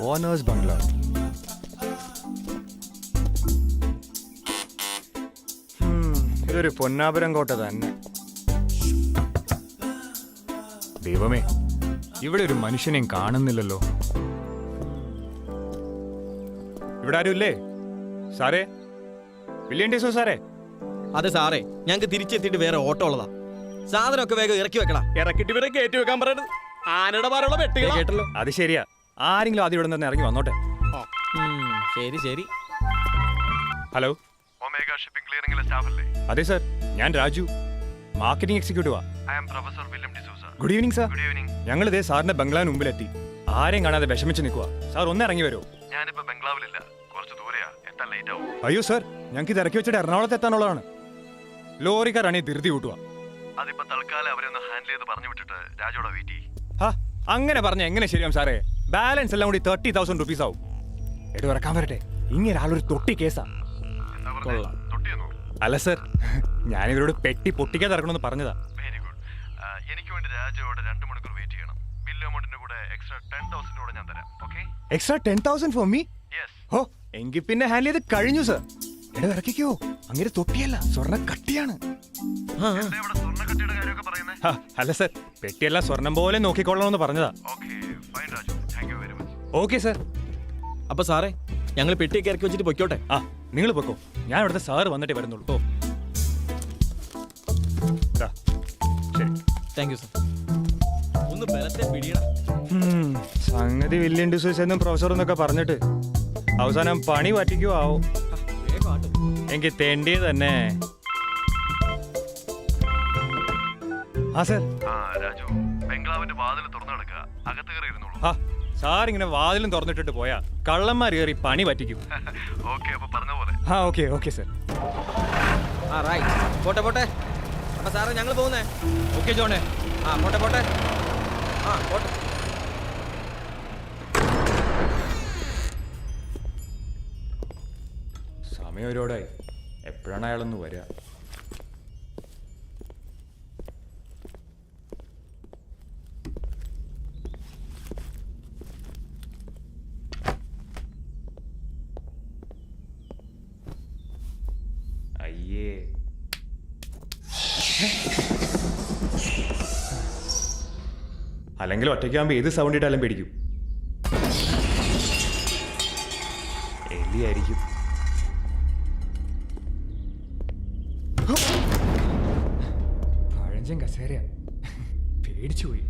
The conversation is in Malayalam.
ഓണേഴ്സ് ബംഗ്ലാവ്. ഇതൊരു പൊന്നാപുരം കോട്ട തന്നെ. ദൈവമേ, ഇവിടെ ഒരു മനുഷ്യനെയും കാണുന്നില്ലല്ലോ. ഇവിടെ ആരും ഇല്ലേ സാറേ? വില്യം ഡിസോ സാറേ? അതെ സാറേ, ഞങ്ങൾക്ക് തിരിച്ചെത്തിയിട്ട് വേറെ ഓട്ടോ ഉള്ളതാ. സാധനമൊക്കെ വേഗം ഇറക്കി വെക്കടാ. ഇറക്കിട്ട് വരെ കയറ്റി വെക്കാൻ പറയരുത്. ആനയുടെ പാലുള്ള വെട്ടുകൾ കേട്ടല്ലോ. അത് ശരിയാ. ആരെങ്കിലും ആദ്യം ഇവിടെ നിന്ന് ഇറങ്ങി വന്നോട്ടെ. ശരി ശരി. ഹലോ, ഒമേഗ ഷിപ്പിംഗ് ക്ലിയറിംഗിലെ സ്റ്റാഫ് അല്ലേ? അതെ സർ, ഞാൻ രാജു, മാർക്കറ്റിംഗ് എക്സിക്യൂട്ടീവാ. I am professor William D'Souza. Good evening sir. Good evening. ഞങ്ങൾ ഇതേ സാറിന്റെ ബംഗ്ലാവിന് മുമ്പിലെത്തി. ആരെയും കാണാതെ വിഷമിച്ച് നിൽക്കുക. സാർ ഒന്ന് ഇറങ്ങി വരുമോ? ഞാനിപ്പോ ബംഗ്ലാവിലില്ല, കുറച്ച് ദൂരെയാ, എത്താൻ ലേറ്റ് ആവും. അയ്യോ സർ, ഞങ്ങൾക്ക് ഇത് ഇറക്കി വെച്ചിട്ട് എറണാകുളത്ത് എത്താനുള്ളതാണ്. ലോറിക്കാരാണെങ്കിൽ ധൃതി കൂട്ടുക. അതിപ്പോ തൽക്കാലം അവരെ ഒന്ന് ഹാൻഡിൽ ചെയ്ത് പറഞ്ഞു വിട്ടിട്ട് രാജോടെ വെയിറ്റ് ചെയ്യും. അങ്ങനെ പറഞ്ഞ എങ്ങനെ ശരിയാവും സാറേ? ബാലൻസ് എല്ലാം കൂടി 30,000 റുപ്പീസ് ആവും. എടു ഇറക്കാൻ വരട്ടെ. ഇങ്ങനെ ആളൊരു തൊട്ടി കേസാ. എന്താ പറഞ്ഞേ? തൊട്ടിയെന്നോ? അല്ല സർ, ഞാനിവരോട് പെട്ടി പൊട്ടിക്കാതെ ഇറക്കണമെന്ന് പറഞ്ഞതാ. Very good. എനിക്ക് വേണ്ടി രാജോടെ 2 മണിക്കൂർ വെയിറ്റ് ചെയ്യണം. ബില്ല് എമൗണ്ടിന്റെ കൂടെ എക്സ്ട്രാ 10,000 കൂടെ ഞാൻ തരാം. Okay? Extra 10,000 for me? Yes. ഓ, എങ്കിൽ പിന്നെ ഹാൻഡിൽ ചെയ്ത് കഴിഞ്ഞു സർ. എടോ ഇറക്കിക്കോ. അങ്ങനെ തൊട്ടിയല്ല, സ്വർണ്ണ കട്ടിയാണ്. എന്താ ഇവിടെ സ്വർണ്ണക്കട്ടിയുടെ കാര്യമൊക്കെ പറയുന്നേ? അല്ല സർ, പെട്ടിയെല്ലാം സ്വർണം പോലെ നോക്കിക്കൊള്ളണമെന്ന് പറഞ്ഞതാ. Okay fine Raju, thank you very much. Okay sir. അപ്പൊ സാറേ, ഞങ്ങൾ പെട്ടിയൊക്കെ ഇറക്കി വെച്ചിട്ട് പൊയ്ക്കോട്ടെ. നിങ്ങൾ പൊക്കോ, ഞാൻ ഇവിടുത്തെ സാറ് വന്നിട്ടേ വരുന്നുള്ളൂ. ഓ ശരി. Thank you sir. ഒന്ന് ബലത്തെ പിടിയടാ. സംഗതി വില്യം ഡിസൂസ് എന്നും പ്രൊഫസർ എന്നൊക്കെ പറഞ്ഞിട്ട് അവസാനം പണി പറ്റിക്കോ ആവോ. വേഗം ആട്ടോ. എനിക്ക് തെണ്ടി തന്നെ. സർ. രാജു, ബംഗ്ലാവിന്റെ വാതിൽ തുറന്നു കിടക്കുക, അകത്ത് കയറി ഇരുന്നോളൂ. സാർ ഇങ്ങനെ വാതിലും തുറന്നിട്ടിട്ട് പോയാ കള്ളന്മാർ കയറി പണി പറ്റിക്കും. ഓക്കെ, അപ്പൊ പറഞ്ഞ പോലെ. Okay okay sir. റൈറ്റ്. പോട്ടെ പോട്ടെ. അപ്പൊ സാറേ, ഞങ്ങൾ പോകുന്നേ. ഓക്കെ ജോണേ. പോട്ടെ പോട്ടെ. പോട്ടെ. സമയം ഒരുപാടായി. എപ്പോഴാണ് അയാളൊന്ന് വരിക? അയ്യേ, അല്ലെങ്കിൽ ഒറ്റയ്ക്കാകുമ്പോ ഏത് സൗണ്ട് ഇട്ടാലും പേടിക്കും. എലിയായിരിക്കും. പഴഞ്ചൻ കസേരയാ. പേടിച്ചു പോയി.